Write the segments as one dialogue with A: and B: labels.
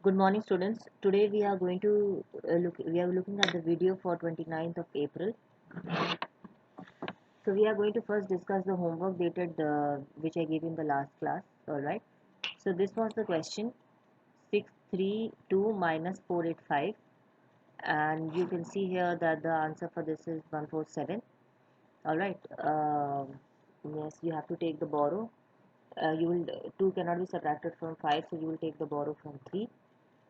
A: Good morning, students. Today we are going to we are looking at the video for 29th of April. So we are going to first discuss the homework dated which I gave in the last class. All right. So this was the question 632 minus 485, and you can see here that the answer for this is 147. All right. Yes, you have to take the borrow. You will 2 cannot be subtracted from 5, so you will take the borrow from 3.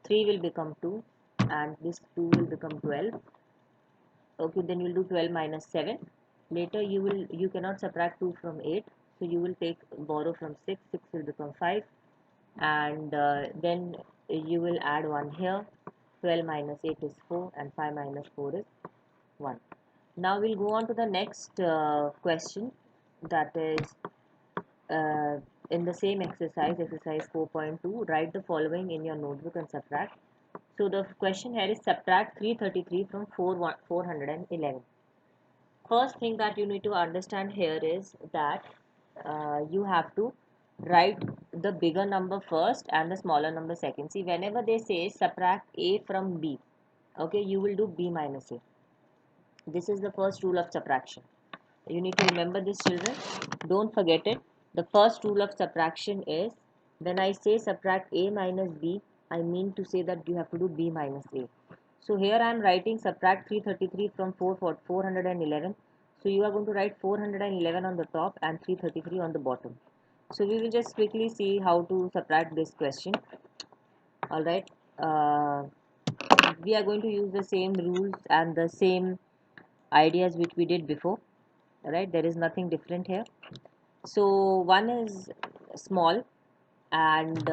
A: 3 will become 2, and this 2 will become 12. Okay, then you'll do 12 minus 7. Later you cannot subtract 2 from 8, so you will take borrow from 6. 6 will become 5, and then you will add 1 here. 12 minus 8 is 4, and 5 minus 4 is 1. Now we'll go on to the next question, that is uh, in the same exercise 4.2. Write the following in your notebook and subtract. So the question here is subtract 333 from 411. First thing that you need to understand here is that you have to write the bigger number first and the smaller number second. See, whenever they say subtract a from b, okay, you will do b minus a. This is the first rule of subtraction. You need to remember this, children. Don't forget it. The first rule of subtraction is, when I say subtract a minus b, I mean to say that you have to do b minus a. So here I am writing subtract 333 from 411. So you are going to write 411 on the top and 333 on the bottom. So we will just quickly see how to subtract this question. Alright. We are going to use the same rules and the same ideas which we did before. Alright. There is nothing different here. So one is small, and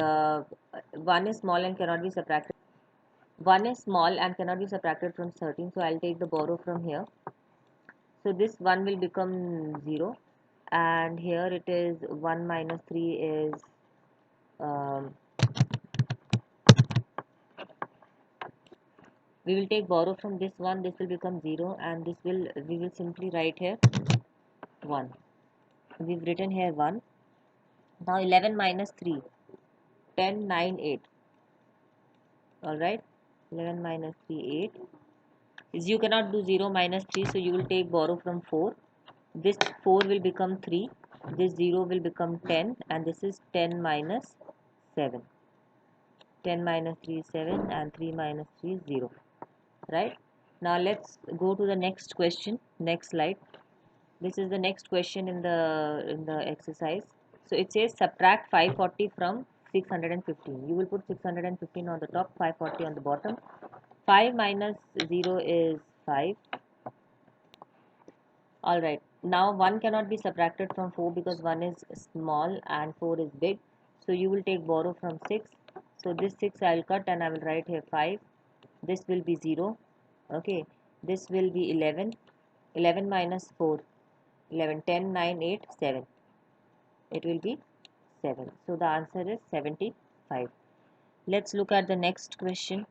A: one is small and cannot be subtracted. One is small and cannot be subtracted from 13, so I'll take the borrow from here. So this 1 will become 0, and here it is 1 minus 3 is um, we will take borrow from this one. This will become 0, and this will we will simply write here 1. We've written here 1. Now 11 minus 3, 10, 9, 8. All right, 11 minus 3, 8. Is you cannot do 0 minus 3, so you will take borrow from 4. This 4 will become 3, this 0 will become 10, and this is 10 minus 7. 10 minus 3 is 7, and 3 minus 3 is 0. Right? Now let's go to the next question. Next slide. This is the next question in the exercise. So it says subtract 540 from 615. You will put 615 on the top, 540 on the bottom. 5 minus 0 is 5. Alright, now 1 cannot be subtracted from 4 because 1 is small and 4 is big. So you will take borrow from 6. So this 6 I will cut and I will write here 5. This will be 0. Okay, this will be 11. 11 minus 4. 11, 10, 9, 8, 7. It will be 7. So the answer is 75. Let's look at the next question.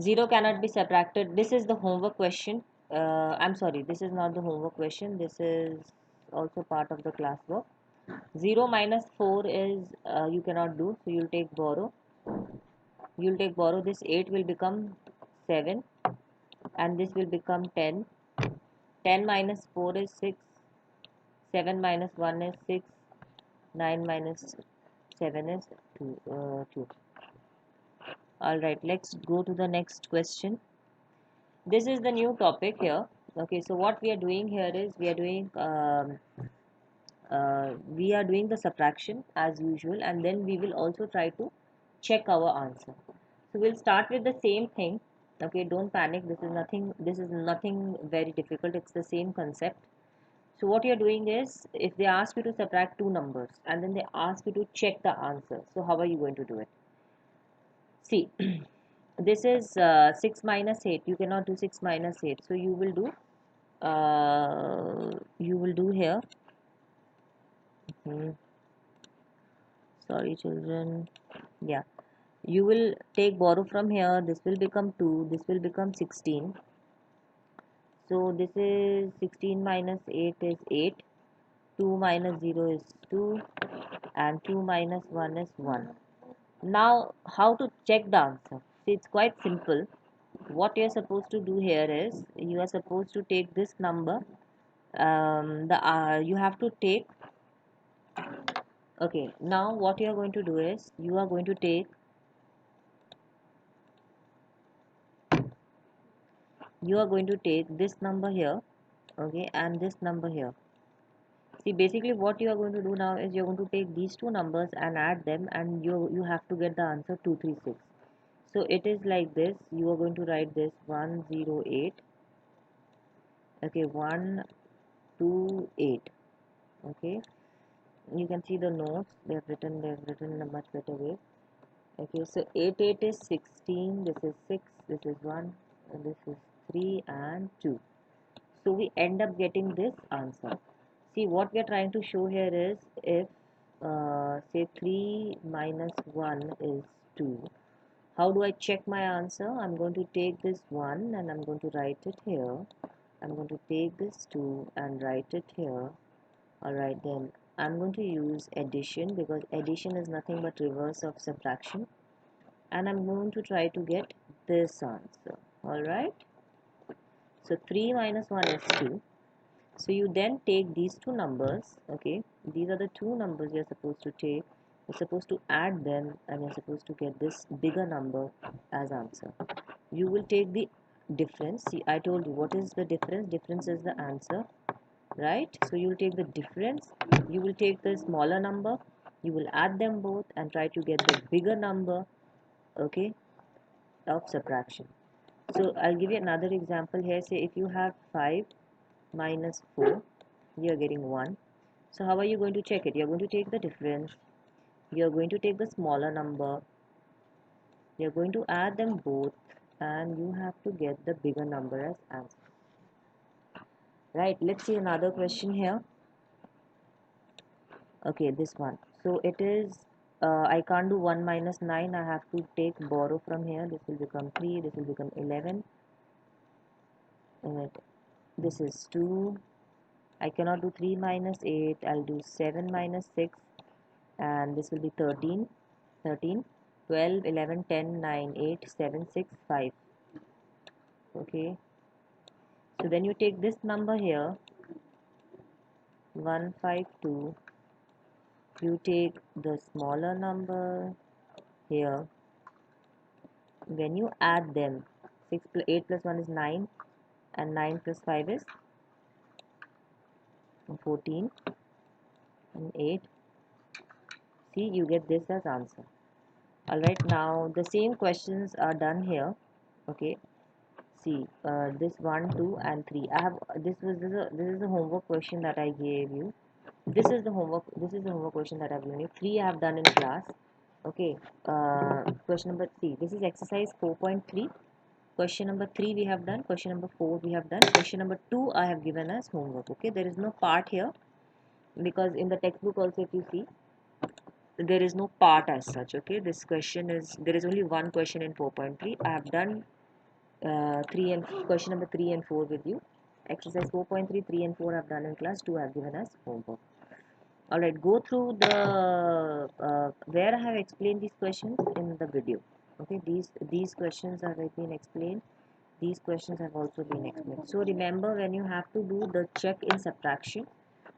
A: 0 cannot be subtracted. This is the homework question. I'm sorry, this is not the homework question. This is also part of the class work. 0 minus 4 is you cannot do. So you'll take borrow. You'll take borrow. This 8 will become 7, and this will become 10. 10 minus 4 is 6. 7 minus 1 is 6. 9 minus 7 is 2. Alright, let's go to the next question. This is the new topic here. Okay, so what we are doing here is we are doing the subtraction as usual, and then we will also try to check our answer. So we'll start with the same thing. Okay, don't panic. This is nothing very difficult. It's the same concept. So what you're doing is, if they ask you to subtract two numbers and then they ask you to check the answer, so how are you going to do it? See, this is 6 minus 8. You cannot do 6 minus 8. So you will do here. Sorry, children. Yeah. You will take borrow from here. This will become 2. This will become 16. So this is 16 minus 8 is 8. 2 minus 0 is 2. And 2 minus 1 is 1. Now, how to check the answer? See, it's quite simple. What you're supposed to do here is you are supposed to take this number. You have to take. Okay. Now, what you are going to do is you are going to take this number here, okay, and this number here. See, basically what you are going to do now is you're going to take these two numbers and add them, and you have to get the answer 236. So it is like this. You are going to write this 108. Okay, 128. Okay, you can see the notes. They've written in a much better way. Okay, so 8 is 16. This is 6. This is 1. And this is 3 and 2. So we end up getting this answer. See, what we are trying to show here is if say 3 minus 1 is 2. How do I check my answer? I'm going to take this 1 and I'm going to write it here. I'm going to take this 2 and write it here. Alright, then I'm going to use addition, because addition is nothing but reverse of subtraction. And I'm going to try to get this answer. Alright. So 3 minus 1 is 2. So you then take these two numbers, okay, these are the two numbers you're supposed to take. You're supposed to add them and you're supposed to get this bigger number as answer. You will take the difference. See, I told you what is the difference. Difference is the answer, right? So you will take the difference, you will take the smaller number, you will add them both and try to get the bigger number, okay, of subtraction. So I'll give you another example here. Say if you have 5 minus 4, you are getting 1. So how are you going to check it? You're going to take the difference, you're going to take the smaller number, you're going to add them both, and you have to get the bigger number as answer. Right, let's see another question here. Okay, this one. So it is, I can't do 1 minus 9. I have to take borrow from here. This will become 3. This will become 11. And this is 2. I cannot do 3 minus 8. I'll do 7 minus 6. And this will be 13. 13. 12, 11, 10, 9, 8, 7, 6, 5. Okay. So then you take this number here. 152. You take the smaller number here. When you add them, 8 plus 1 is 9 and 9 plus 5 is 14 and 8. See, you get this as answer. Alright, now the same questions are done here. Okay, see, this 1, 2 and 3. I have this is the homework question that I gave you. This is the homework question that I've given you. 3 I have done in class. Okay, question number 3. This is exercise 4.3. Question number 3 we have done. Question number 4 we have done. Question number 2 I have given as homework. Okay, there is no part here, because in the textbook also, if you see, there is no part as such. Okay, this question is, there is only one question in 4.3. I have done 3 and question number 3 and 4 with you. Exercise 4.3, 3 and 4 I have done in class. 2 I have given as homework. Alright, go through the where I have explained these questions in the video. Okay, these questions have been explained. These questions have also been explained. So remember, when you have to do the check in subtraction,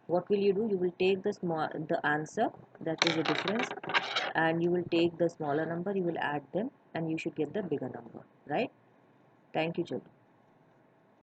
A: what will you do? You will take the answer, that is the difference, and you will take the smaller number, you will add them, and you should get the bigger number, right? Thank you, children.